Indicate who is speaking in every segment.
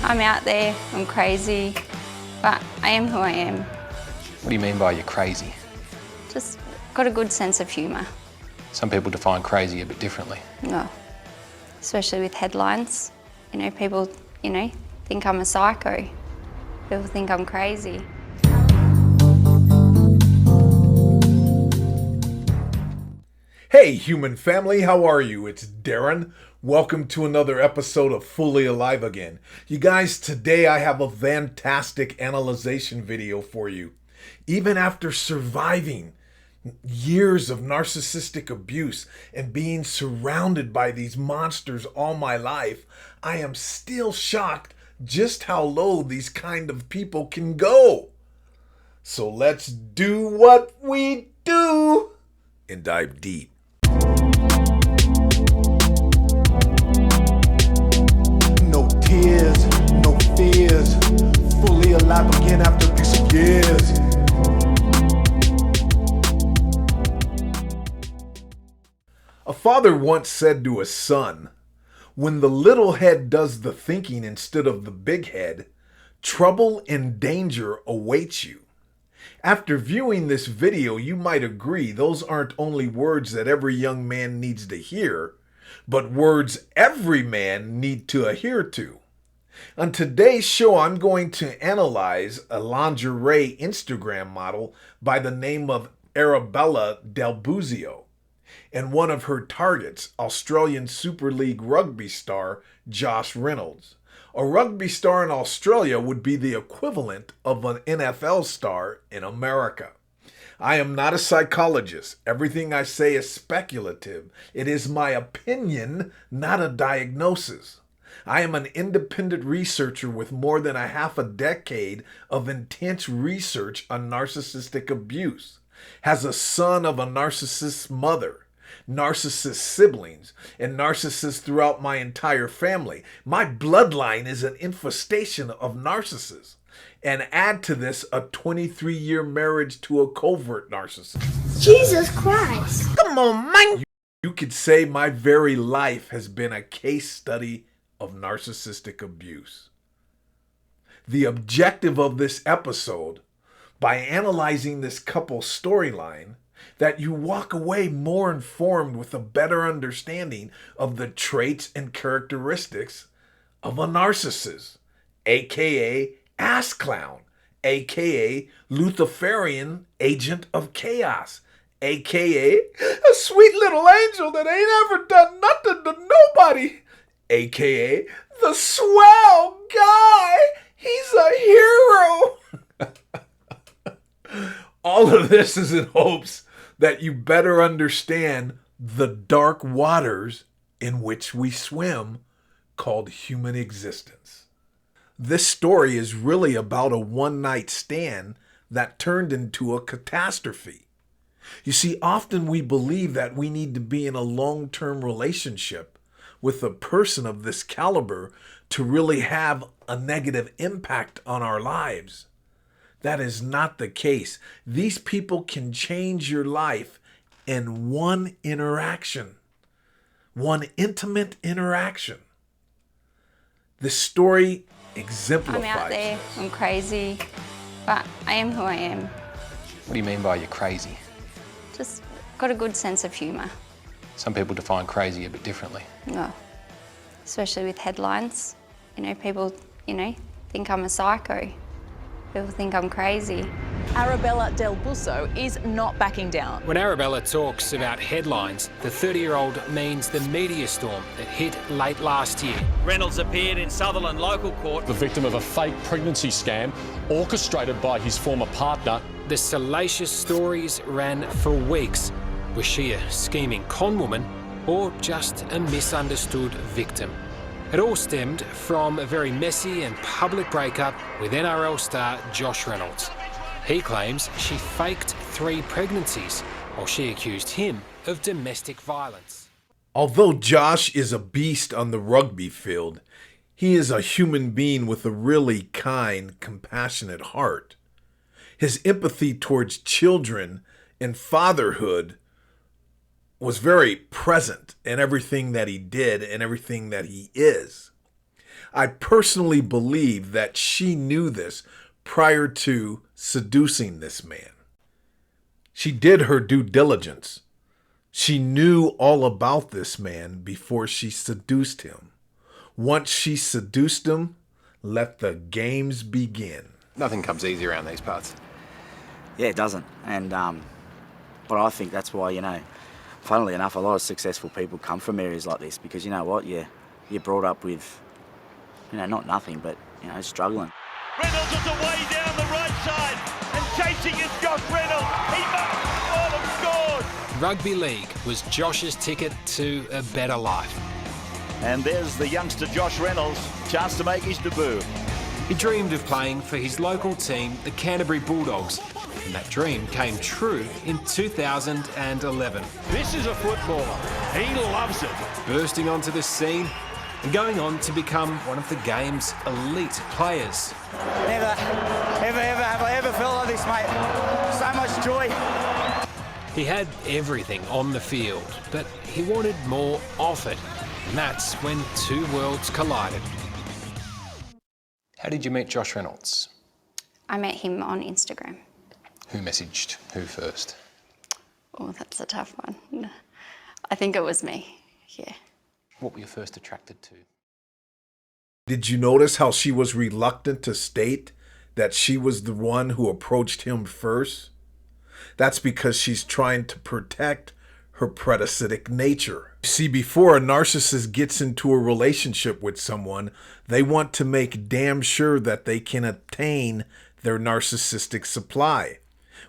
Speaker 1: I'm out there, I'm crazy, but I am who I am.
Speaker 2: What do you mean by you're crazy?
Speaker 1: Just got a good sense of humour.
Speaker 2: Some people define crazy a bit differently.
Speaker 1: No, especially with headlines. People, think I'm a psycho. People think I'm crazy.
Speaker 3: Hey, human family, how are you? It's Darren. Welcome to another episode of Fully Alive Again. You guys, today I have a fantastic analyzation video for you. Even after surviving years of narcissistic abuse and being surrounded by these monsters all my life, I am still shocked just how low these kind of people can go. So let's do what we do and dive deep. No tears, no fears, fully alive again after these years. A father once said to his son, "When the little head does the thinking instead of the big head, trouble and danger awaits you." After viewing this video, you might agree those aren't only words that every young man needs to hear, but words every man need to adhere to. On today's show, I'm going to analyze a lingerie Instagram model by the name of Arabella Del Buzio and one of her targets, Australian Super League rugby star Josh Reynolds. A rugby star in Australia would be the equivalent of an NFL star in America. I am not a psychologist. Everything I say is speculative. It is my opinion, not a diagnosis. I am an independent researcher with more than a half a decade of intense research on narcissistic abuse. Has a son of a narcissist's mother, narcissist siblings, and narcissists throughout my entire family. My bloodline is an infestation of narcissists. And add to this a 23-year marriage to a covert narcissist.
Speaker 4: Jesus Christ.
Speaker 3: Come on, man. You could say my very life has been a case study of narcissistic abuse. The objective of this episode, by analyzing this couple's storyline, that you walk away more informed with a better understanding of the traits and characteristics of a narcissist, aka ass clown, aka Luciferian agent of chaos, aka a sweet little angel that ain't ever done nothing to nobody, aka the swell guy. He's a hero. All of this is in hopes that you better understand the dark waters in which we swim, called human existence. This story is really about a one-night stand that turned into a catastrophe. You see, often we believe that we need to be in a long-term relationship with a person of this caliber to really have a negative impact on our lives. That is not the case. These people can change your life in one interaction, one intimate interaction. This story exemplifies.
Speaker 1: I'm out there, I'm crazy, but I am who I am.
Speaker 2: What do you mean by you're crazy?
Speaker 1: Just got a good sense of humour.
Speaker 2: Some people define crazy a bit differently.
Speaker 1: No, especially with headlines. People, think I'm a psycho. People think I'm crazy.
Speaker 5: Arabella Del Buzio is not backing down.
Speaker 6: When Arabella talks about headlines, the 30-year-old means the media storm that hit late last year.
Speaker 7: Reynolds appeared in Sutherland local court.
Speaker 8: The victim of a fake pregnancy scam orchestrated by his former partner.
Speaker 6: The salacious stories ran for weeks. Was she a scheming conwoman or just a misunderstood victim? It all stemmed from a very messy and public breakup with NRL star Josh Reynolds. He claims she faked 3 pregnancies while she accused him of domestic violence.
Speaker 3: Although Josh is a beast on the rugby field, he is a human being with a really kind, compassionate heart. His empathy towards children and fatherhood was very present in everything that he did and everything that he is. I personally believe that she knew this prior to seducing this man. She did her due diligence. She knew all about this man before she seduced him. Once she seduced him, let the games begin.
Speaker 2: Nothing comes easy around these parts.
Speaker 9: Yeah, it doesn't. And but I think that's why, you know, funnily enough, a lot of successful people come from areas like this because, you know what, you're brought up with, you know, not nothing, but, you know, struggling.
Speaker 7: Reynolds is away down the right side, and chasing is Josh Reynolds. He must score and scored.
Speaker 6: Rugby league was Josh's ticket to a better life.
Speaker 7: And there's the youngster Josh Reynolds, chance to make his debut.
Speaker 6: He dreamed of playing for his local team, the Canterbury Bulldogs, and that dream came true in 2011.
Speaker 7: This is a footballer. He loves it.
Speaker 6: Bursting onto the scene and going on to become one of the game's elite players.
Speaker 9: Never have I ever felt like this, mate. So much joy.
Speaker 6: He had everything on the field, but he wanted more off it. And that's when two worlds collided.
Speaker 2: How did you meet Josh Reynolds?
Speaker 1: I met him on Instagram.
Speaker 2: Who messaged who first?
Speaker 1: Oh, that's a tough one. I think it was me, yeah.
Speaker 2: What were you first attracted to?
Speaker 3: Did you notice how she was reluctant to state that she was the one who approached him first? That's because she's trying to protect her parasitic nature. See, before a narcissist gets into a relationship with someone, they want to make damn sure that they can obtain their narcissistic supply,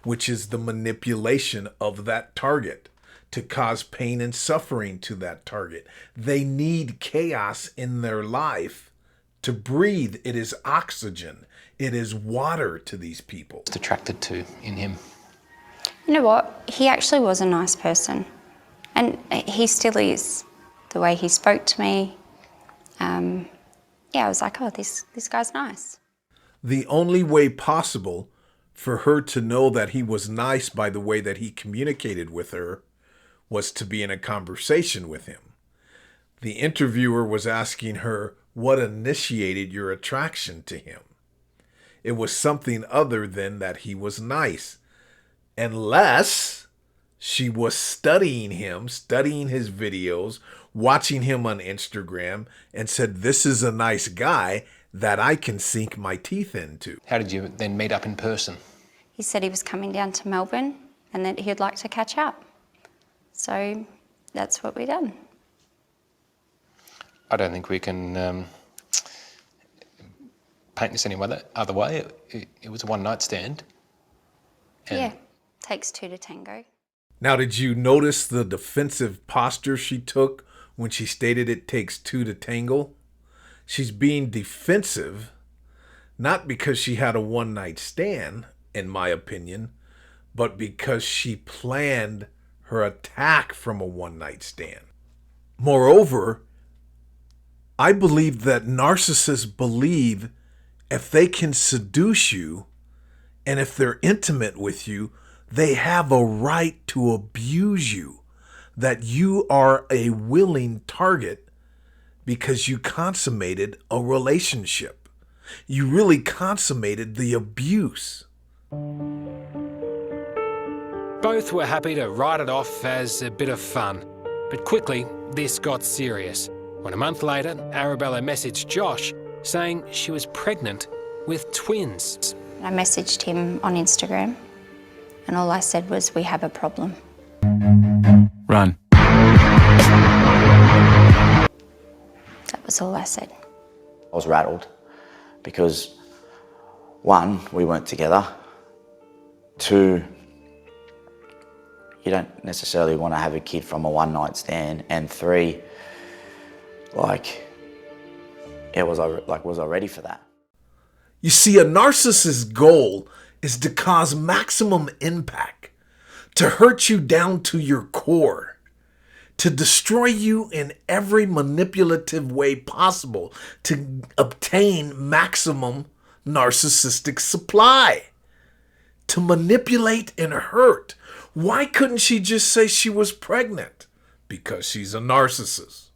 Speaker 3: which is the manipulation of that target to cause pain and suffering to that target. They need chaos in their life to breathe. It is oxygen. It is water to these people.
Speaker 2: Attracted to in him?
Speaker 1: You know what? He actually was a nice person. And he still is. The way he spoke to me. Yeah, I was like, oh, this guy's nice.
Speaker 3: The only way possible for her to know that he was nice by the way that he communicated with her was to be in a conversation with him. The interviewer was asking her, what initiated your attraction to him? It was something other than that he was nice. Unless she was studying him, studying his videos, watching him on Instagram, and said, this is a nice guy that I can sink my teeth into.
Speaker 2: How did you then meet up in person?
Speaker 1: He said he was coming down to Melbourne and that he'd like to catch up. So that's what we done.
Speaker 2: I don't think we can paint this any other way. It was a one-night stand.
Speaker 1: Yeah, takes two to tango.
Speaker 3: Now, did you notice the defensive posture she took when she stated it takes two to tangle? She's being defensive, not because she had a one-night stand, in my opinion, but because she planned her attack from a one-night stand. Moreover, I believe that narcissists believe if they can seduce you and if they're intimate with you, they have a right to abuse you, that you are a willing target because you consummated a relationship. You really consummated the abuse.
Speaker 6: Both were happy to write it off as a bit of fun. But quickly, this got serious. When a month later, Arabella messaged Josh saying she was pregnant with twins.
Speaker 1: I messaged him on Instagram and all I said was, we have a problem.
Speaker 10: Run.
Speaker 1: That was all I said.
Speaker 9: I was rattled because, one, we weren't together. Two, you don't necessarily want to have a kid from a one-night stand. And three, was I ready for that?
Speaker 3: You see, a narcissist's goal is to cause maximum impact, to hurt you down to your core, to destroy you in every manipulative way possible, to obtain maximum narcissistic supply, to manipulate and hurt. Why couldn't she just say she was pregnant? Because she's a narcissist.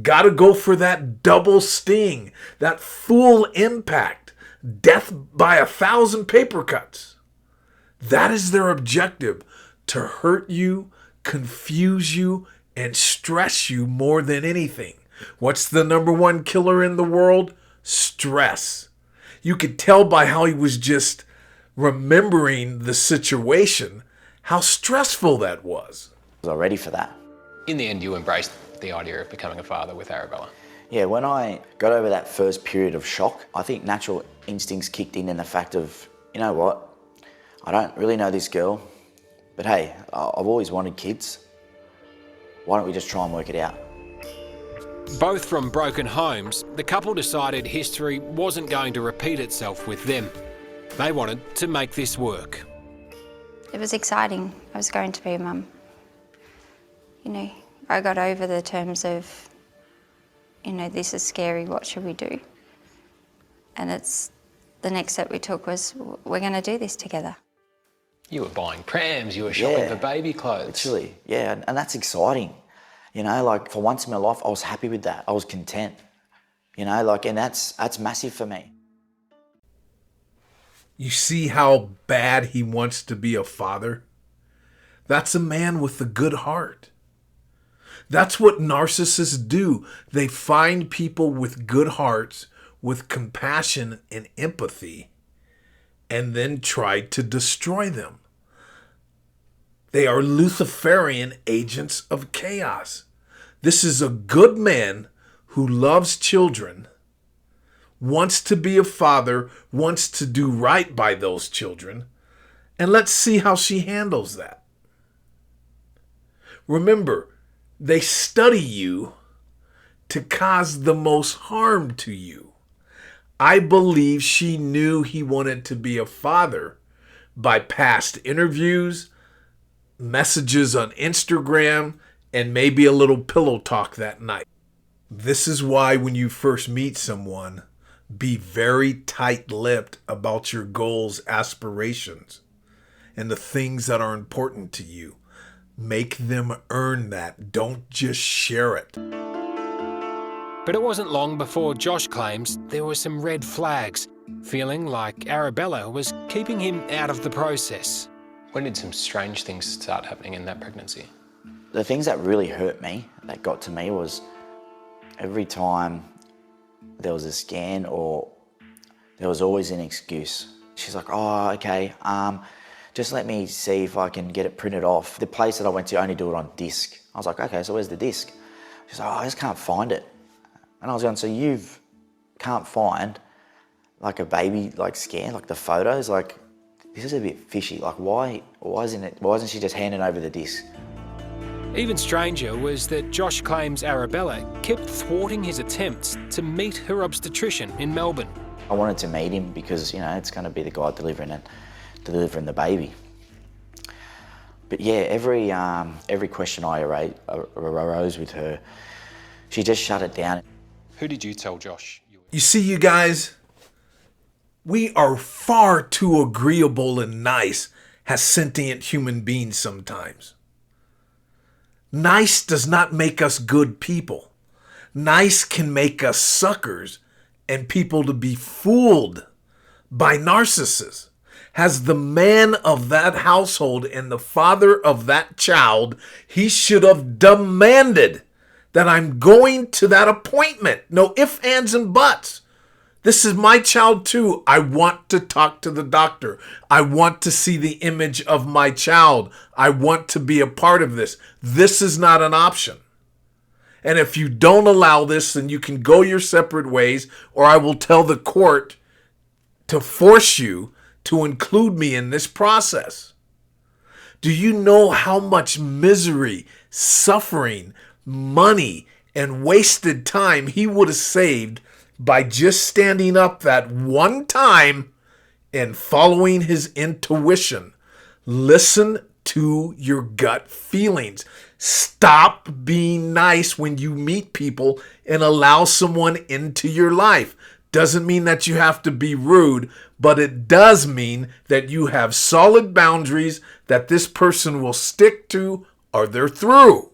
Speaker 3: Gotta go for that double sting, that full impact, death by 1,000 paper cuts. That is their objective, to hurt you, confuse you, and stress you more than anything. What's the number one killer in the world? Stress. You could tell by how he was just remembering the situation, how stressful that was.
Speaker 9: Was I ready for that?
Speaker 2: In the end, you embraced the idea of becoming a father with Arabella.
Speaker 9: Yeah, when I got over that first period of shock, I think natural instincts kicked in the fact of, you know what, I don't really know this girl, but hey, I've always wanted kids. Why don't we just try and work it out?
Speaker 6: Both from broken homes, the couple decided history wasn't going to repeat itself with them. They wanted to make this work.
Speaker 1: It was exciting. I was going to be a mum. You know, I got over the terms of, you know, this is scary, what should we do? And the next step we took was, we're going to do this together.
Speaker 2: You were buying prams, you were shopping for baby clothes.
Speaker 9: Literally, yeah, and that's exciting. You know, like for once in my life, I was happy with that. I was content. You know, like, and that's massive for me.
Speaker 3: You see how bad he wants to be a father? That's a man with a good heart. That's what narcissists do. They find people with good hearts, with compassion and empathy, and then try to destroy them. They are Luciferian agents of chaos. This is a good man who loves children, wants to be a father, wants to do right by those children, and let's see how she handles that. Remember, they study you to cause the most harm to you. I believe she knew he wanted to be a father by past interviews, messages on Instagram, and maybe a little pillow talk that night. This is why when you first meet someone, be very tight-lipped about your goals, aspirations, and the things that are important to you. Make them earn that. Don't just share it.
Speaker 6: But it wasn't long before Josh claims there were some red flags, feeling like Arabella was keeping him out of the process.
Speaker 2: When did some strange things start happening in that pregnancy?
Speaker 9: The things that really hurt me, that got to me, was every time there was a scan or there was always an excuse. She's like, oh, okay, just let me see if I can get it printed off. The place that I went to only do it on disc. I was like, okay, so where's the disc? She's like, oh, I just can't find it. And I was going, so you can't find like a baby like scan, like the photos, like this is a bit fishy. Like why isn't she just handing over the disc?
Speaker 6: Even stranger was that Josh claims Arabella kept thwarting his attempts to meet her obstetrician in Melbourne.
Speaker 9: I wanted to meet him because, you know, it's going to be the guy delivering the baby. But yeah, every question I arose with her, she just shut it down.
Speaker 2: Who did you tell Josh?
Speaker 3: You see, you guys, we are far too agreeable and nice as sentient human beings sometimes. Nice does not make us good people. Nice can make us suckers and people to be fooled by narcissists. As the man of that household and the father of that child, he should have demanded that I'm going to that appointment. No ifs, ands, and buts. This is my child too. I want to talk to the doctor. I want to see the image of my child. I want to be a part of this. This is not an option. And if you don't allow this, then you can go your separate ways, or I will tell the court to force you to include me in this process. Do you know how much misery, suffering, money, and wasted time he would have saved by just standing up that one time and following his intuition? Listen to your gut feelings. Stop being nice when you meet people and allow someone into your life. Doesn't mean that you have to be rude, but it does mean that you have solid boundaries that this person will stick to or they're through.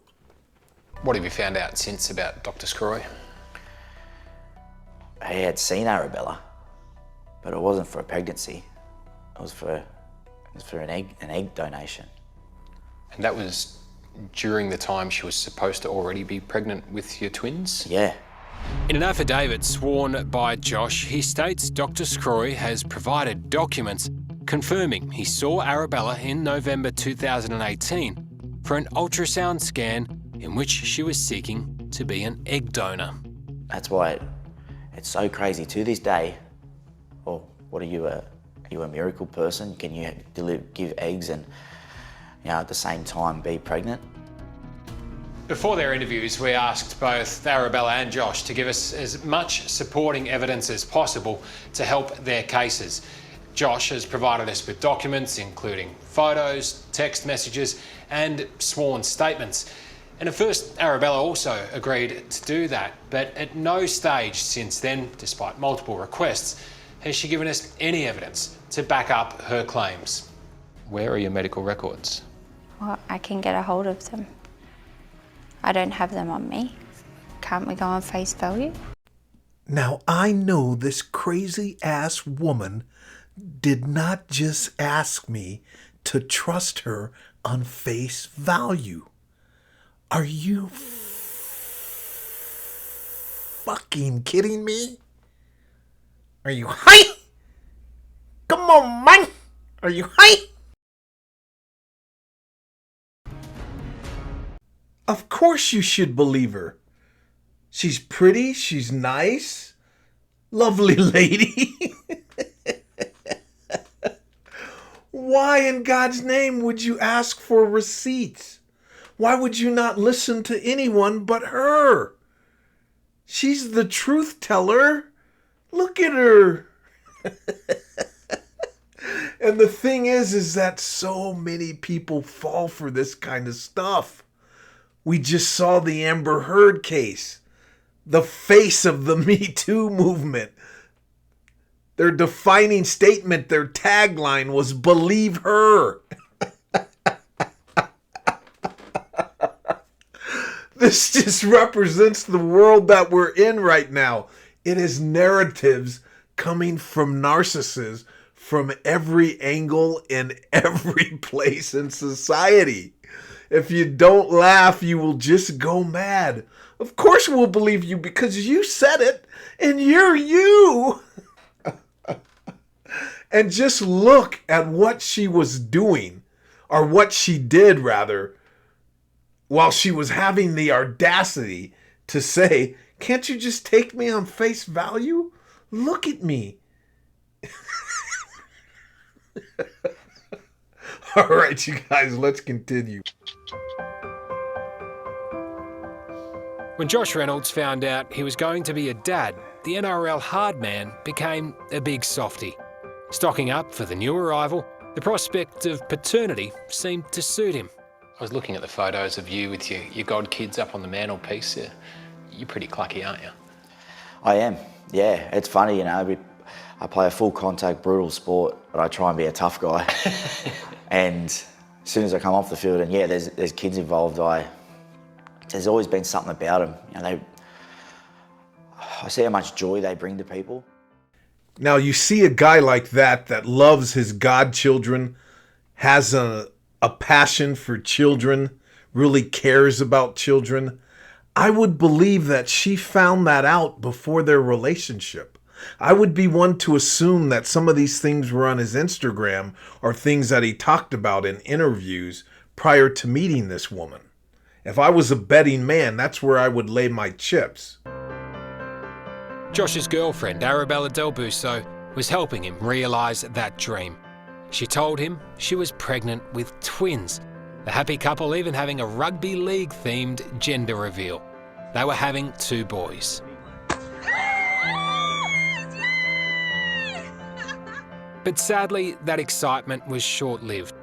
Speaker 2: What have you found out since about Dr. Scroy?
Speaker 9: I had seen Arabella, but it wasn't for a pregnancy. It was for an egg donation.
Speaker 2: And that was during the time she was supposed to already be pregnant with your twins?
Speaker 9: Yeah.
Speaker 6: In an affidavit sworn by Josh, he states Dr. Scroy has provided documents confirming he saw Arabella in November 2018 for an ultrasound scan in which she was seeking to be an egg donor.
Speaker 9: That's why it's so crazy to this day. Well, what are you a miracle person? Can you give eggs and, you know, at the same time be pregnant?
Speaker 6: Before their interviews, we asked both Arabella and Josh to give us as much supporting evidence as possible to help their cases. Josh has provided us with documents, including photos, text messages, and sworn statements. And at first, Arabella also agreed to do that, but at no stage since then, despite multiple requests, has she given us any evidence to back up her claims.
Speaker 2: Where are your medical records?
Speaker 1: Well, I can get a hold of them. I don't have them on me. Can't we go on face value?
Speaker 3: Now, I know this crazy-ass woman did not just ask me to trust her on face value. Are you fucking kidding me? Are you high? Come on, man! Are you high? Of course you should believe her. She's pretty, she's nice, lovely lady. Why in God's name would you ask for receipts? Why would you not listen to anyone but her? She's the truth teller. Look at her. And the thing is that so many people fall for this kind of stuff. We just saw the Amber Heard case, the face of the Me Too movement. Their defining statement, their tagline was "Believe her." This just represents the world that we're in right now. It is narratives coming from narcissists from every angle in every place in society. If you don't laugh, you will just go mad. Of course we'll believe you because you said it and you're you. And just look at what she was doing, or what she did rather, while she was having the audacity to say, "Can't you just take me on face value? Look at me." All right, you guys, let's continue.
Speaker 6: When Josh Reynolds found out he was going to be a dad, the NRL hard man became a big softie. Stocking up for the new arrival, the prospect of paternity seemed to suit him.
Speaker 2: I was looking at the photos of you with your god kids up on the mantelpiece. You're pretty clucky, aren't you?
Speaker 9: I am, yeah. It's funny, you know, I play a full contact, brutal sport, but I try and be a tough guy. And as soon as I come off the field and yeah, there's kids involved, there's always been something about them. You know, I see how much joy they bring to people.
Speaker 3: Now you see a guy like that loves his godchildren, has a passion for children, really cares about children. I would believe that she found that out before their relationship. I would be one to assume that some of these things were on his Instagram or things that he talked about in interviews prior to meeting this woman. If I was a betting man, that's where I would lay my chips.
Speaker 6: Josh's girlfriend, Arabella Del Busso, was helping him realise that dream. She told him she was pregnant with twins, the happy couple even having a rugby league-themed gender reveal. They were having 2 boys. But sadly, that excitement was short-lived.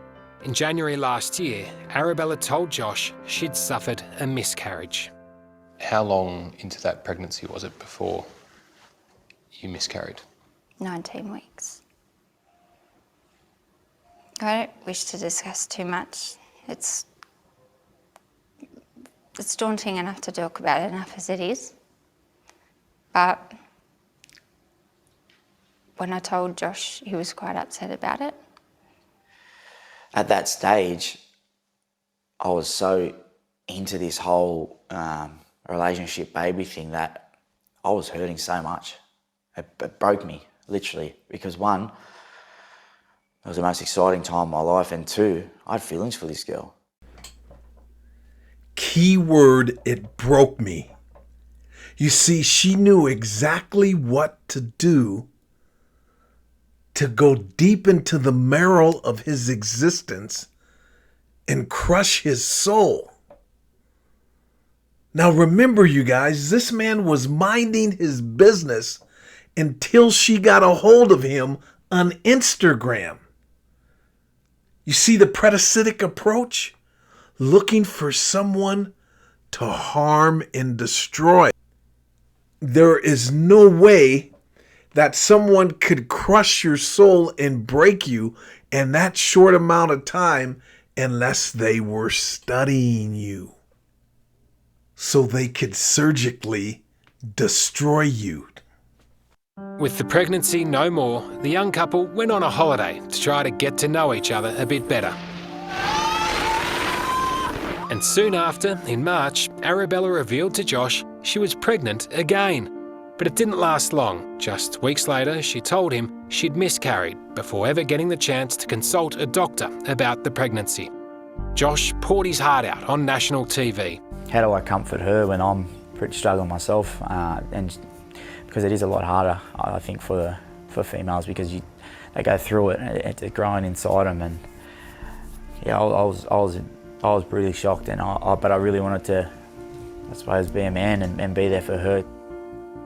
Speaker 6: In January last year, Arabella told Josh she'd suffered a miscarriage.
Speaker 2: How long into that pregnancy was it before you miscarried?
Speaker 1: 19 weeks. I don't wish to discuss too much. It's it's daunting enough to talk about it enough as it is. But when I told Josh, he was quite upset about it.
Speaker 9: At that stage, I was so into this whole relationship baby thing that I was hurting so much. It broke me, literally, because one, it was the most exciting time of my life, and two, I had feelings for this girl.
Speaker 3: Key word, it broke me. You see, she knew exactly what to do to go deep into the marrow of his existence and crush his soul. Now remember, you guys, this man was minding his business until she got a hold of him on Instagram. You see the parasitic approach? Looking for someone to harm and destroy. There is no way that someone could crush your soul and break you in that short amount of time unless they were studying you, so they could surgically destroy you.
Speaker 6: With the pregnancy no more, the young couple went on a holiday to try to get to know each other a bit better. And soon after, in March, Arabella revealed to Josh she was pregnant again. But it didn't last long. Just weeks later, she told him she'd miscarried before ever getting the chance to consult a doctor about the pregnancy. Josh poured his heart out on national TV.
Speaker 9: How do I comfort her when I'm pretty struggling myself? And because it is a lot harder, I think, for females, because they go through it, it's growing inside them, and yeah, I was really shocked, and but I really wanted to, I suppose, be a man and be there for her.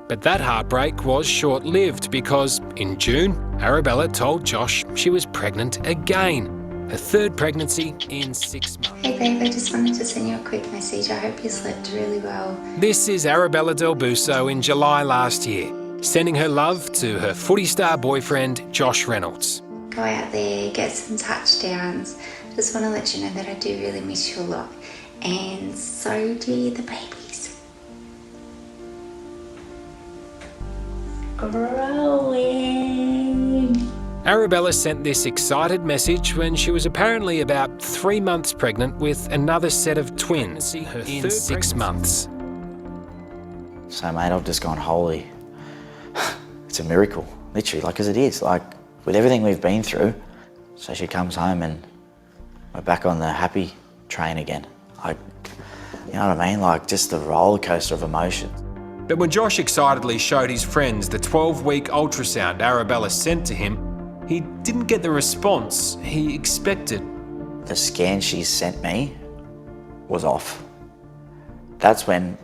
Speaker 6: But that heartbreak was short-lived, because in June, Arabella told Josh she was pregnant again. Her third pregnancy in 6 months.
Speaker 4: Hey babe, I just wanted to send you a quick message. I hope you slept really well.
Speaker 6: This is Arabella Del Busso in July last year, sending her love to her footy star boyfriend, Josh Reynolds.
Speaker 4: Go out there, get some touchdowns. Just want to let you know that I do really miss you a lot. And so do the babies. Growing.
Speaker 6: Arabella sent this excited message when she was apparently about 3 months pregnant with another set of twins in 6 months.
Speaker 9: So mate, I've just gone, holy, it's a miracle, literally, because it is, with everything we've been through. So she comes home and we're back on the happy train again. You know what I mean? Just the roller coaster of emotions.
Speaker 6: But when Josh excitedly showed his friends the 12-week ultrasound Arabella sent to him, he didn't get the response he expected.
Speaker 9: The scan she sent me was off. That's when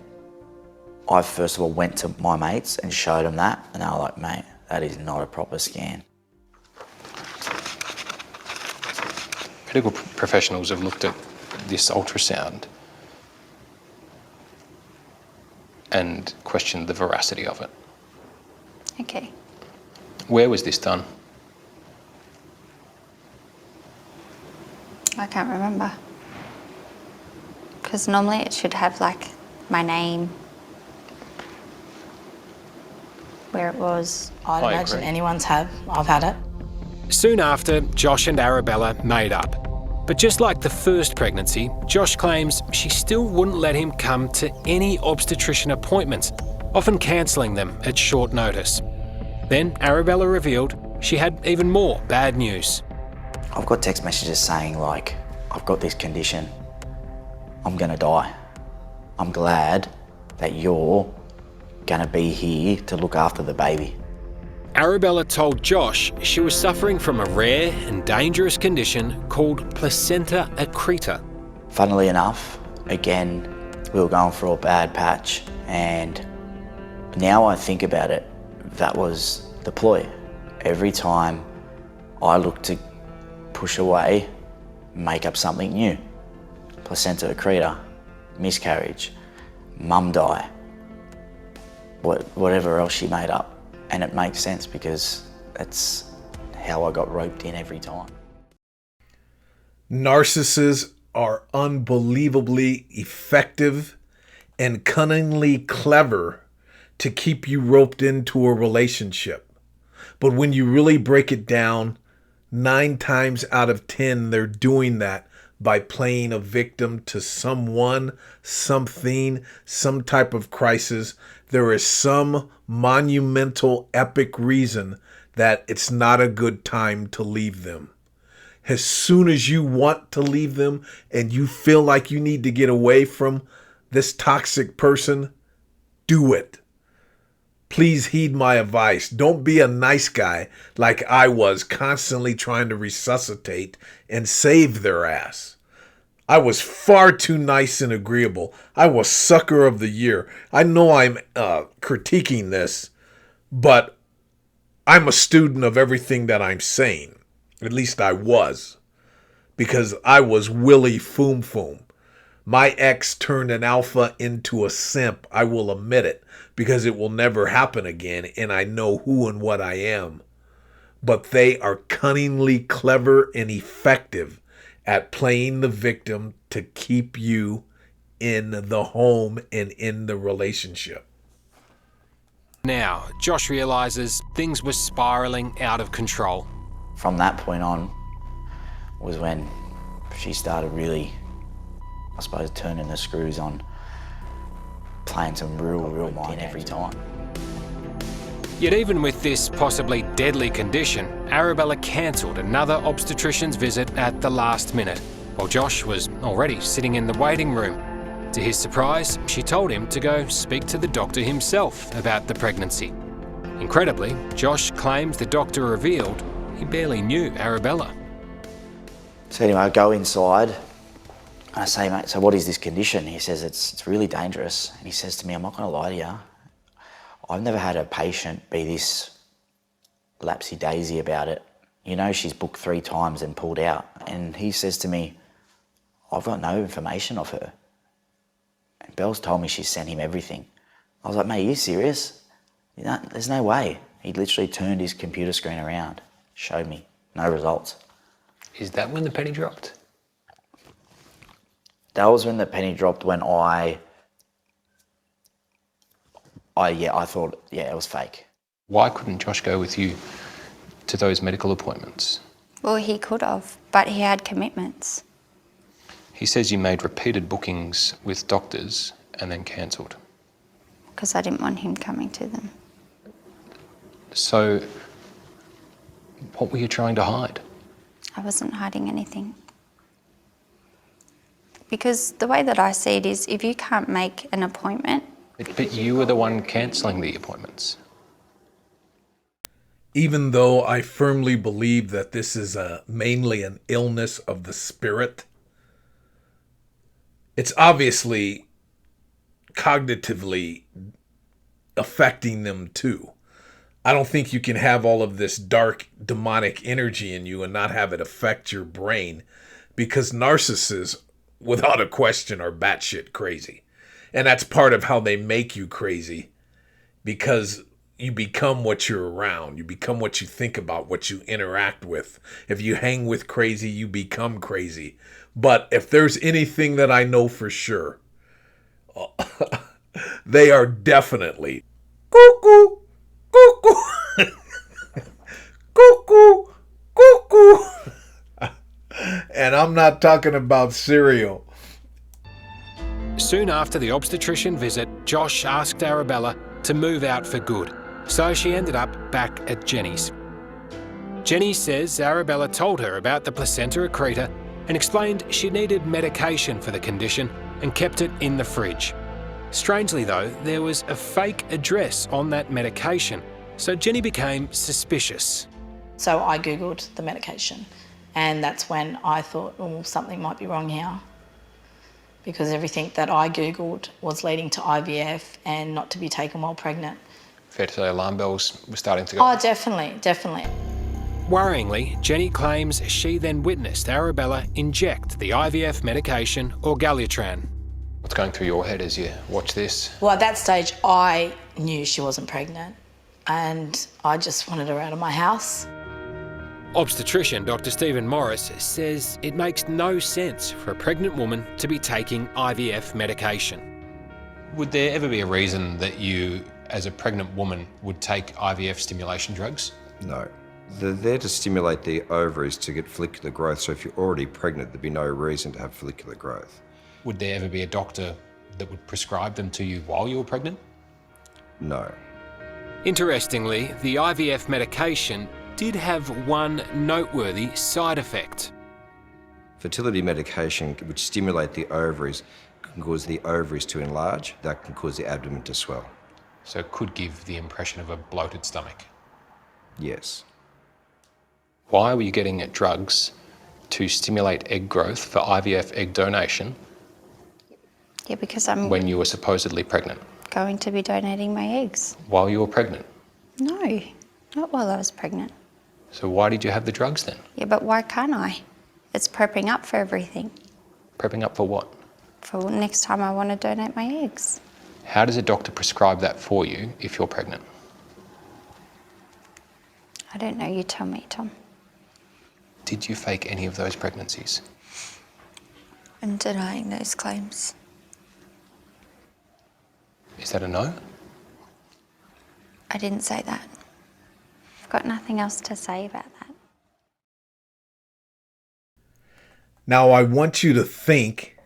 Speaker 9: I first of all went to my mates and showed them that, and they were like, mate, that is not a proper scan.
Speaker 2: Medical professionals have looked at this ultrasound and questioned the veracity of it.
Speaker 1: Okay.
Speaker 2: Where was this done?
Speaker 1: I can't remember. Because normally it should have my name, where it was.
Speaker 11: I'd imagine anyone's had. I've had it.
Speaker 6: Soon after, Josh and Arabella made up. But just like the first pregnancy, Josh claims she still wouldn't let him come to any obstetrician appointments, often cancelling them at short notice. Then Arabella revealed she had even more bad news.
Speaker 9: I've got text messages saying I've got this condition, I'm gonna die. I'm glad that you're gonna be here to look after the baby.
Speaker 6: Arabella told Josh she was suffering from a rare and dangerous condition called placenta accreta.
Speaker 9: Funnily enough, again, we were going through a bad patch, and now I think about it, that was the ploy. Every time I looked to push away, make up something new. Placenta accreta, miscarriage, mum die, whatever else she made up. And it makes sense because that's how I got roped in every time.
Speaker 3: Narcissists are unbelievably effective and cunningly clever to keep you roped into a relationship. But when you really break it down, 9 times out of 10, they're doing that by playing a victim to someone, something, some type of crisis. There is some monumental, epic reason that it's not a good time to leave them. As soon as you want to leave them and you feel like you need to get away from this toxic person, do it. Please heed my advice. Don't be a nice guy like I was, constantly trying to resuscitate and save their ass. I was far too nice and agreeable. I was sucker of the year. I know I'm critiquing this, but I'm a student of everything that I'm saying. At least I was. Because I was Willie Foom Foom. My ex turned an alpha into a simp. I will admit it, because it will never happen again, and I know who and what I am. But they are cunningly clever and effective at playing the victim to keep you in the home and in the relationship.
Speaker 6: Now, Josh realises things were spiralling out of control.
Speaker 9: From that point on was when she started really, I suppose, turning the screws on, playing some real mind every time.
Speaker 6: Yet even with this possibly deadly condition, Arabella cancelled another obstetrician's visit at the last minute, while Josh was already sitting in the waiting room. To his surprise, she told him to go speak to the doctor himself about the pregnancy. Incredibly, Josh claims the doctor revealed he barely knew Arabella.
Speaker 9: So anyway, I go inside and I say, mate, so what is this condition? He says, it's really dangerous. And he says to me, I'm not going to lie to you, I've never had a patient be this lapsy-daisy about it. You know, she's booked 3 times and pulled out. And he says to me, I've got no information of her. And Belle's told me she's sent him everything. I was like, mate, are you serious? You know, there's no way. He literally turned his computer screen around, showed me, no results.
Speaker 2: Is that when the penny dropped?
Speaker 9: That was when the penny dropped, when I thought, it was fake.
Speaker 2: Why couldn't Josh go with you to those medical appointments?
Speaker 1: Well, he could have, but he had commitments.
Speaker 2: He says you made repeated bookings with doctors and then cancelled.
Speaker 1: Because I didn't want him coming to them.
Speaker 2: So, what were you trying to hide?
Speaker 1: I wasn't hiding anything. Because the way that I see it is, if you can't make an appointment...
Speaker 2: But you were the one cancelling the appointments.
Speaker 3: Even though I firmly believe that this is mainly an illness of the spirit, it's obviously cognitively affecting them too. I don't think you can have all of this dark demonic energy in you and not have it affect your brain, because narcissists, without a question, are batshit crazy. And that's part of how they make you crazy, because you become what you're around. You become what you think about, what you interact with. If you hang with crazy, you become crazy. But if there's anything that I know for sure, they are definitely cuckoo, cuckoo, cuckoo, cuckoo. And I'm not talking about cereal.
Speaker 6: Soon after the obstetrician visit, Josh asked Arabella to move out for good, so she ended up back at Jenny's. Jenny says Arabella told her about the placenta accreta and explained she needed medication for the condition and kept it in the fridge. Strangely though, there was a fake address on that medication, so Jenny became suspicious.
Speaker 11: So I Googled the medication, and that's when I thought, oh, something might be wrong here, because everything that I Googled was leading to IVF and not to be taken while pregnant.
Speaker 2: Fair to say alarm bells were starting to go.
Speaker 11: Oh, definitely, definitely.
Speaker 6: Worryingly, Jenny claims she then witnessed Arabella inject the IVF medication orgalutran.
Speaker 2: What's going through your head as you watch this?
Speaker 11: Well, at that stage, I knew she wasn't pregnant, and I just wanted her out of my house.
Speaker 6: Obstetrician Dr. Stephen Morris says it makes no sense for a pregnant woman to be taking IVF medication.
Speaker 2: Would there ever be a reason that you, as a pregnant woman, would take IVF stimulation drugs?
Speaker 12: No. They're there to stimulate the ovaries to get follicular growth, so if you're already pregnant, there'd be no reason to have follicular growth.
Speaker 2: Would there ever be a doctor that would prescribe them to you while you were pregnant?
Speaker 12: No.
Speaker 6: Interestingly, the IVF medication did have one noteworthy side effect.
Speaker 12: Fertility medication, which stimulate the ovaries, can cause the ovaries to enlarge. That can cause the abdomen to swell.
Speaker 2: So it could give the impression of a bloated stomach.
Speaker 12: Yes.
Speaker 2: Why were you getting drugs to stimulate egg growth for IVF egg donation
Speaker 1: Yeah, because I'm
Speaker 2: when you were supposedly pregnant?
Speaker 1: going to be donating my eggs.
Speaker 2: While you were pregnant?
Speaker 1: No, not while I was pregnant.
Speaker 2: So why did you have the drugs then?
Speaker 1: Yeah, but why can't I? It's prepping up for everything.
Speaker 2: Prepping up for what?
Speaker 1: For next time I want to donate my eggs.
Speaker 2: How does a doctor prescribe that for you if you're pregnant?
Speaker 1: I don't know, you tell me, Tom.
Speaker 2: Did you fake any of those pregnancies?
Speaker 4: I'm denying those claims.
Speaker 2: Is that a no?
Speaker 1: I didn't say that. I've got nothing else to say about that.
Speaker 3: Now I want you to think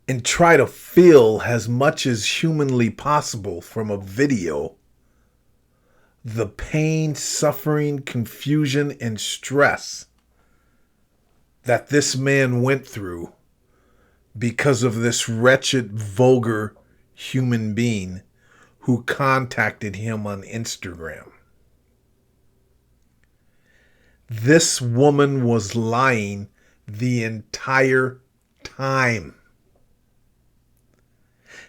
Speaker 3: and try to feel as much as humanly possible from a video the pain, suffering, confusion, and stress that this man went through because of this wretched, vulgar human being who contacted him on Instagram. This woman was lying the entire time.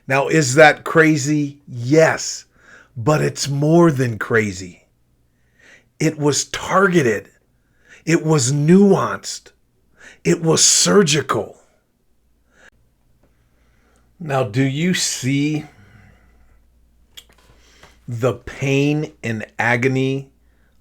Speaker 3: Now, is that crazy? Yes, but it's more than crazy. It was targeted. It was nuanced. It was surgical. Now, do you see the pain and agony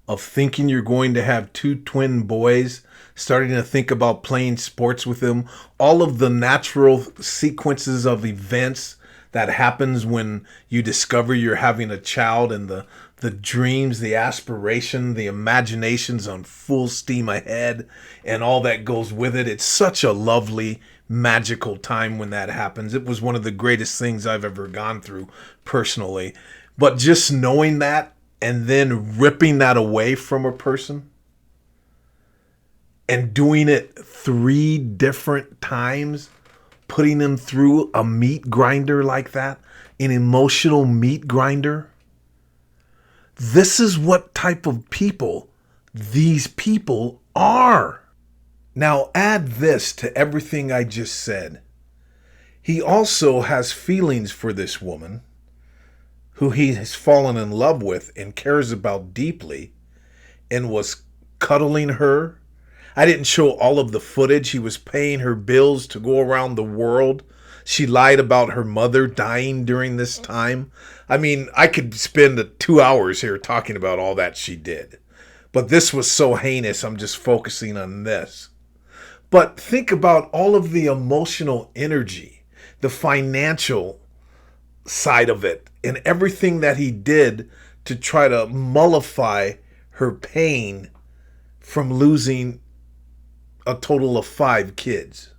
Speaker 3: of thinking you're going to have two twin boys, starting to think about playing sports with them, all of the natural sequences of events that happens when you discover you're having a child, and the dreams, the aspiration, the imaginations on full steam ahead, and all that goes with it. It's such a lovely, magical time when that happens. It was one of the greatest things I've ever gone through personally. But just knowing that and then ripping that away from a person and doing it 3 different times, putting them through a meat grinder like that, an emotional meat grinder. This is what type of people these people are. Now add this to everything I just said. He also has feelings for this woman who he has fallen in love with and cares about deeply, and was cuddling her. I didn't show all of the footage. He was paying her bills to go around the world. She lied about her mother dying during this time. I mean, I could spend 2 hours here talking about all that she did. But this was so heinous, I'm just focusing on this. But think about all of the emotional energy, the financial side of it, and everything that he did to try to mollify her pain from losing a total of 5 kids.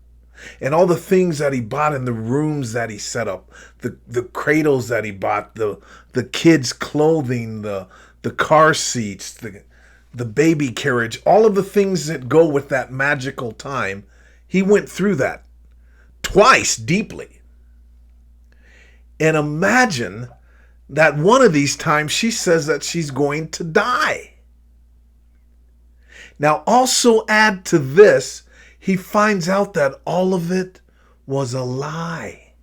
Speaker 3: And all the things that he bought in the rooms that he set up, the cradles that he bought, the kids' clothing, the car seats, the baby carriage, all of the things that go with that magical time. He went through that twice deeply. And imagine that one of these times she says that she's going to die. Now also add to this, he finds out that all of it was a lie,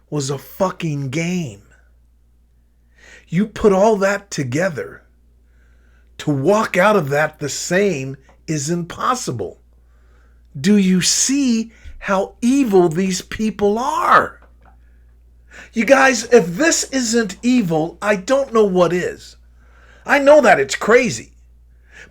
Speaker 3: was a fucking game. You put all that together, to walk out of that the same is impossible. Do you see how evil these people are? You guys, if this isn't evil, I don't know what is. I know that it's crazy.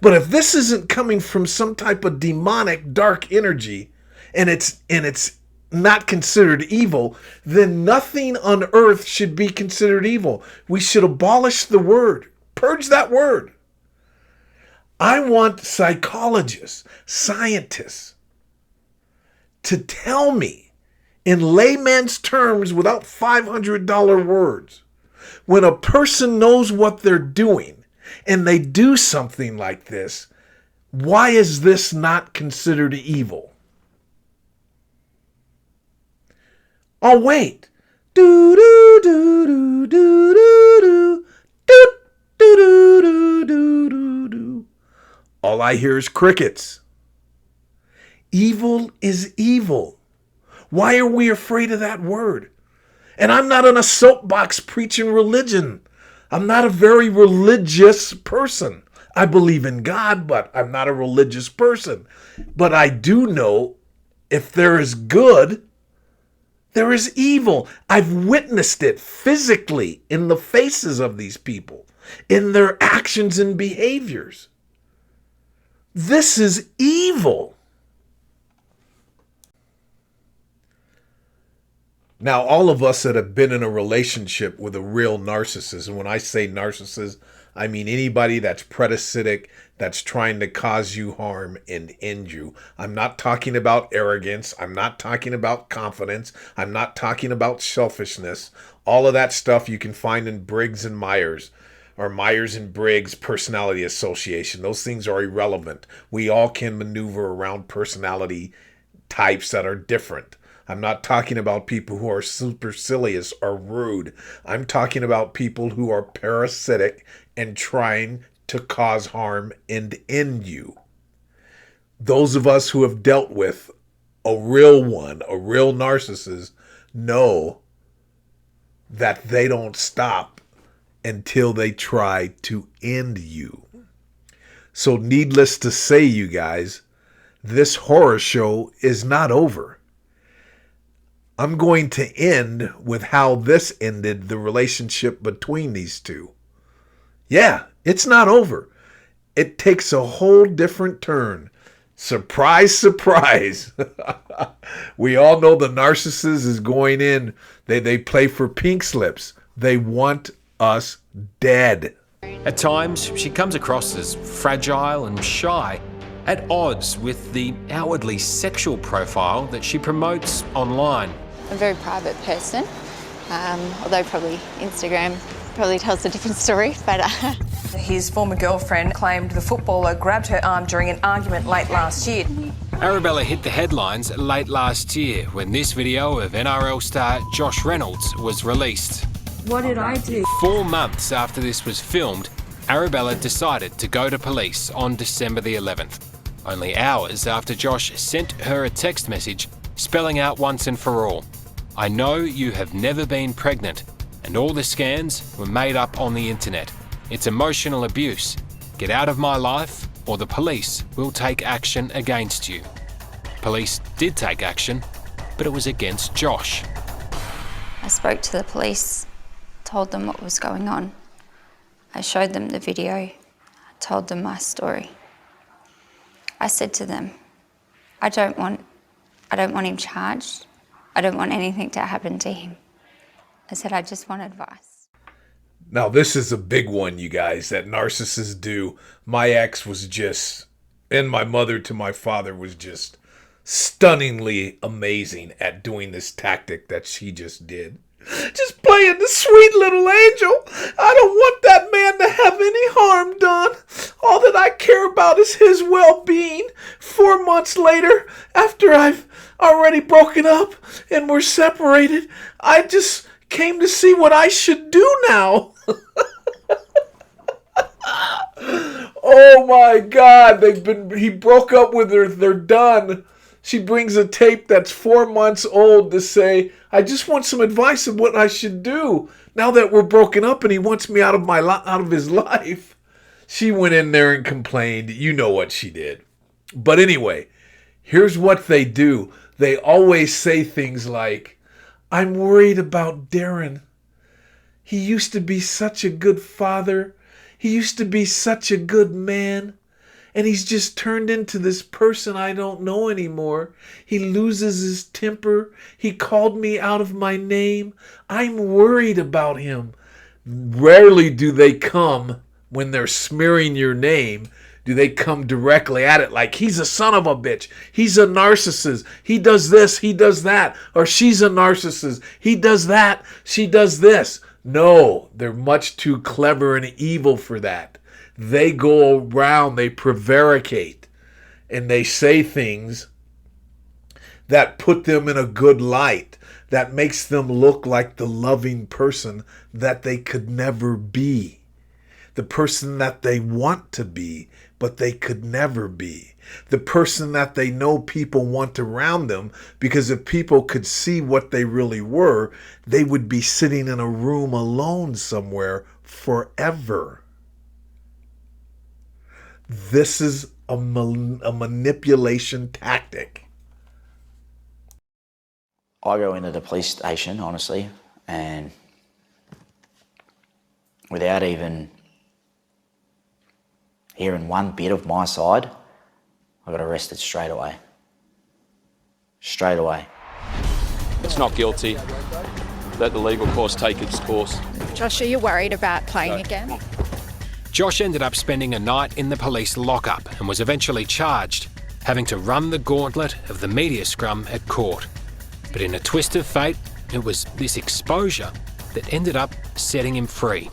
Speaker 3: But if this isn't coming from some type of demonic dark energy and it's not considered evil, then nothing on earth should be considered evil. We should abolish the word. Purge that word. I want psychologists, scientists to tell me in layman's terms without $500 words, when a person knows what they're doing and they do something like this, why is this not considered evil? Oh, wait. Do do do do do do do do do do do do do. All I hear is crickets. Evil is evil. Why are we afraid of that word? And I'm not on a soapbox preaching religion. I'm not a very religious person. I believe in God, but I'm not a religious person. But I do know if there is good, there is evil. I've witnessed it physically in the faces of these people, in their actions and behaviors. This is evil. Now, all of us that have been in a relationship with a real narcissist, and when I say narcissist, I mean anybody that's parasitic, that's trying to cause you harm and end you. I'm not talking about arrogance. I'm not talking about confidence. I'm not talking about selfishness. All of that stuff you can find in Briggs and Myers, or Myers and Briggs Personality Association. Those things are irrelevant. We all can maneuver around personality types that are different. I'm not talking about people who are supercilious or rude. I'm talking about people who are parasitic and trying to cause harm and end you. Those of us who have dealt with a real one, a real narcissist, know that they don't stop until they try to end you. So needless to say, you guys, this horror show is not over. I'm going to end with how this ended the relationship between these two. Yeah, it's not over. It takes a whole different turn. Surprise, surprise. We all know the narcissist is going in. They play for pink slips. They want us dead.
Speaker 6: At times, she comes across as fragile and shy, at odds with the outwardly sexual profile that she promotes online.
Speaker 13: I'm a very private person, although probably Instagram probably tells a different story, but...
Speaker 5: His former girlfriend claimed the footballer grabbed her arm during an argument late last year.
Speaker 6: Arabella hit the headlines late last year when this video of NRL star Josh Reynolds was released.
Speaker 14: What did I do?
Speaker 6: 4 months after this was filmed, Arabella decided to go to police on December the 11th, only hours after Josh sent her a text message spelling out once and for all, "I know you have never been pregnant, and all the scans were made up on the internet. It's emotional abuse. Get out of my life or the police will take action against you." Police did take action, but it was against Josh.
Speaker 1: I spoke to the police, told them what was going on. I showed them the video, I told them my story. I said to them, I don't want him charged. I don't want anything to happen to him. I said, I just want advice.
Speaker 3: Now, this is a big one, you guys, that narcissists do. My ex was just, and my mother to my father was just stunningly amazing at doing this tactic that she just did. Just playing the sweet little angel. I don't want that man to have any harm done. All that I care about is his well-being. 4 months later, after I've already broken up and we're separated, I just came to see what I should do now. Oh my God, he broke up with her. They're done. She brings a tape that's 4 months old to say, I just want some advice of what I should do now that we're broken up and he wants me out of his life. She went in there and complained. You know what she did. But anyway, here's what they do. They always say things like, I'm worried about Darren. He used to be such a good father. He used to be such a good man. and he's just turned into this person I don't know anymore. He loses his temper. He called me out of my name. I'm worried about him. Rarely do they come when they're smearing your name. Do they come directly at it like, he's a son of a bitch, he's a narcissist, he does this, he does that, or she's a narcissist, he does that, she does this. No, they're much too clever and evil for that. They go around, they prevaricate, and they say things that put them in a good light, that makes them look like the loving person that they could never be, the person that they want to be, but they could never be, the person that they know people want around them, because if people could see what they really were, they would be sitting in a room alone somewhere forever. This is a manipulation tactic.
Speaker 9: I go into the police station, honestly, and without even hearing one bit of my side, I got arrested straight away. Straight away.
Speaker 8: It's not guilty. Let the legal course take its course.
Speaker 14: Josh, are you worried about playing again?
Speaker 6: Josh ended up spending a night in the police lockup and was eventually charged, having to run the gauntlet of the media scrum at court. But in a twist of fate, it was this exposure that ended up setting him free.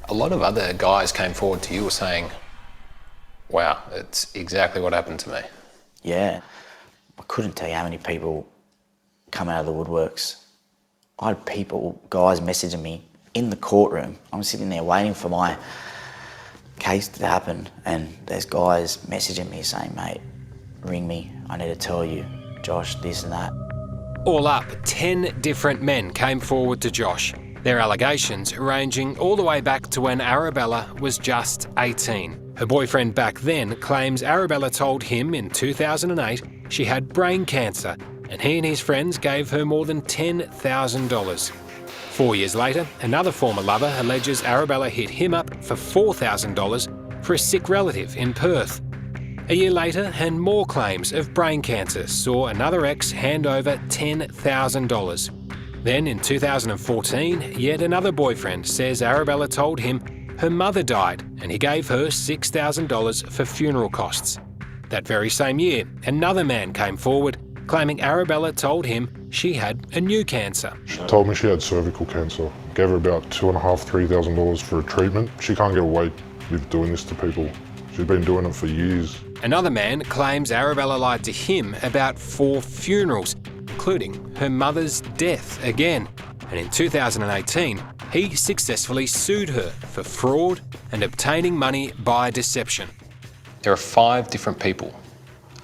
Speaker 2: A lot of other guys came forward to you saying, wow, it's exactly what happened to me.
Speaker 9: Yeah. I couldn't tell you how many people come out of the woodworks. I had people, guys messaging me in the courtroom. I'm sitting there waiting for my case to happen, and there's guys messaging me saying, mate, ring me, I need to tell you, Josh, this and that.
Speaker 6: All up, 10 different men came forward to Josh, their allegations ranging all the way back to when Arabella was just 18. Her boyfriend back then claims Arabella told him in 2008 she had brain cancer, and he and his friends gave her more than $10,000. 4 years later, another former lover alleges Arabella hit him up for $4,000 for a sick relative in Perth. A year later, and more claims of brain cancer saw another ex hand over $10,000. Then in 2014, yet another boyfriend says Arabella told him her mother died and he gave her $6,000 for funeral costs. That very same year, another man came forward claiming Arabella told him she had a new cancer.
Speaker 15: She told me she had cervical cancer. Gave her about $2,500, $3,000 for a treatment. She can't get away with doing this to people. She's been doing it for years.
Speaker 6: Another man claims Arabella lied to him about 4 funerals, including her mother's death again. And in 2018, he successfully sued her for fraud and obtaining money by deception.
Speaker 2: There are 5 different people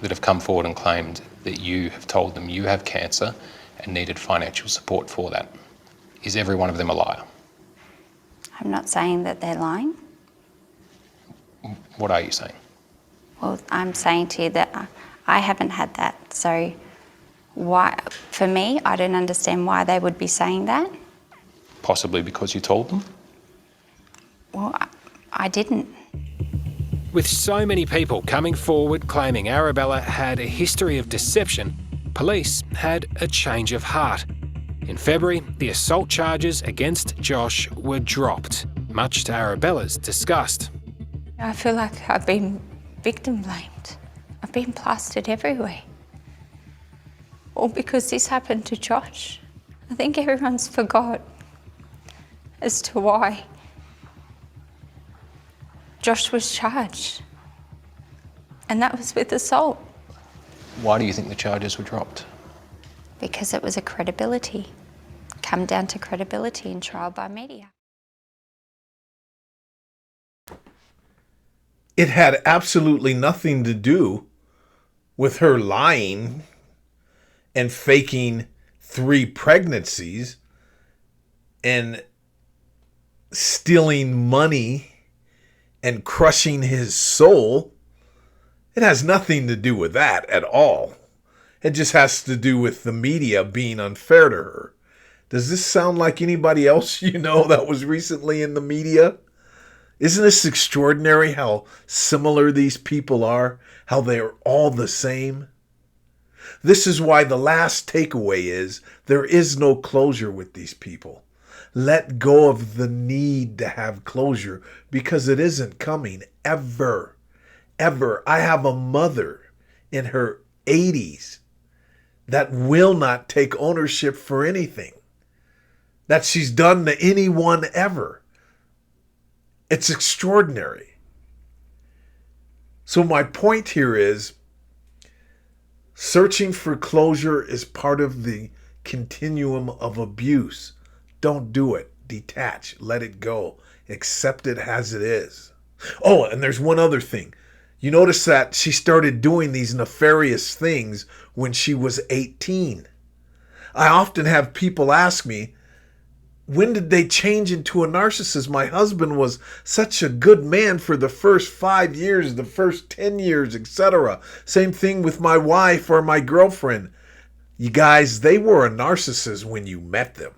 Speaker 2: that have come forward and claimed that you have told them you have cancer and needed financial support for that. Is every one of them a liar?
Speaker 1: I'm not saying that they're lying.
Speaker 2: What are you saying?
Speaker 1: Well, I'm saying to you that I haven't had that. So why, for me, I don't understand why they would be saying that.
Speaker 2: Possibly because you told them?
Speaker 1: Well, I didn't.
Speaker 6: With so many people coming forward claiming Arabella had a history of deception, police had a change of heart. In February, the assault charges against Josh were dropped, much to Arabella's disgust.
Speaker 1: I feel like I've been victim blamed. I've been plastered everywhere. All because this happened to Josh. I think everyone's forgot as to why Josh was charged. And that was with assault.
Speaker 2: Why do you think the charges were dropped?
Speaker 1: Because it was a credibility. Come down to credibility in trial by media.
Speaker 3: It had absolutely nothing to do with her lying and faking 3 pregnancies and stealing money and crushing his soul. It has nothing to do with that at all. It just has to do with the media being unfair to her. Does this sound like anybody else you know that was recently in the media? Isn't this extraordinary how similar these people are? How they are all the same? This is why the last takeaway is there is no closure with these people. Let go of the need to have closure because it isn't coming ever. Ever. I have a mother in her 80s that will not take ownership for anything that she's done to anyone ever. It's extraordinary. So my point here is searching for closure is part of the continuum of abuse. Don't do it. Detach. Let it go. Accept it as it is. Oh, and there's one other thing. You notice that she started doing these nefarious things when she was 18. I often have people ask me, when did they change into a narcissist? My husband was such a good man for the first 5 years, the first 10 years, etc. Same thing with my wife or my girlfriend. You guys, they were a narcissist when you met them.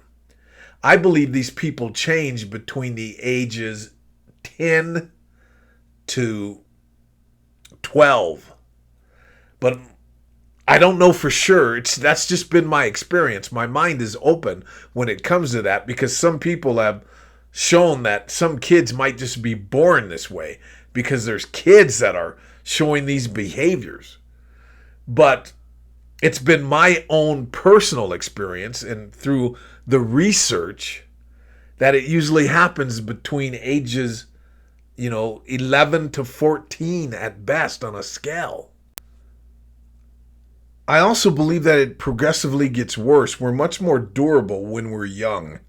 Speaker 3: I believe these people change between the ages 10 to 12. But I don't know for sure. That's just been my experience. My mind is open when it comes to that because some people have shown that some kids might just be born this way because there's kids that are showing these behaviors. But it's been my own personal experience and through the research that it usually happens between ages, 11 to 14 at best on a scale. I also believe that it progressively gets worse. We're much more durable when we're young.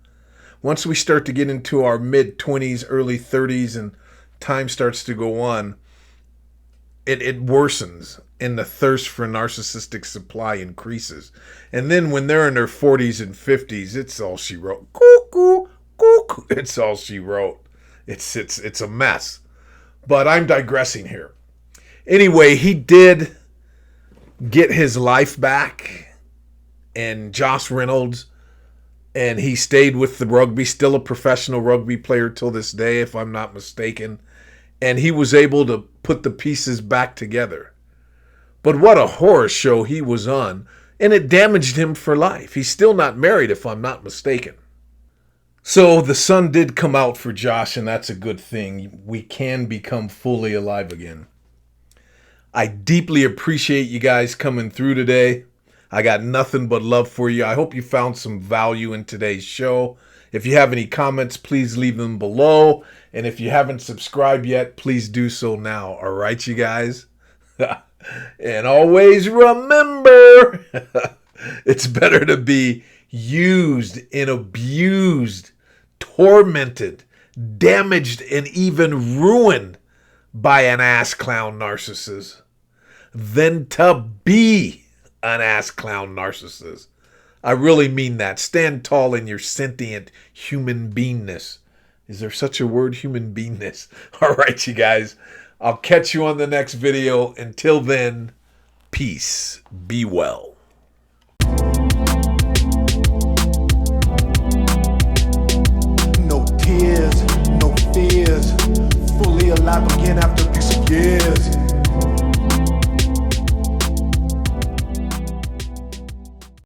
Speaker 3: Once we start to get into our mid-20s, early 30s, and time starts to go on, it worsens and the thirst for narcissistic supply increases. And then when they're in their 40s and 50s, it's all she wrote. Cuckoo, cuckoo. It's all she wrote. It's a mess. But I'm digressing here. Anyway, he did get his life back, and Josh Reynolds, and he stayed with the rugby, still a professional rugby player till this day, if I'm not mistaken, and he was able to put the pieces back together. But what a horror show he was on, and it damaged him for life. He's still not married, if I'm not mistaken. So the sun did come out for Josh, and that's a good thing. We can become fully alive again. I deeply appreciate you guys coming through today. I got nothing but love for you. I hope you found some value in today's show. If you have any comments, please leave them below. And if you haven't subscribed yet, please do so now. All right, you guys? And always remember, it's better to be used and abused, tormented, damaged, and even ruined by an ass clown narcissist than to be an ass clown narcissist. I really mean that. Stand tall in your sentient human beingness. Is there such a word, human beingness? All right, you guys. I'll catch you on the next video. Until then, peace. Be well.
Speaker 16: No tears, no fears. Fully alive again after 6 years.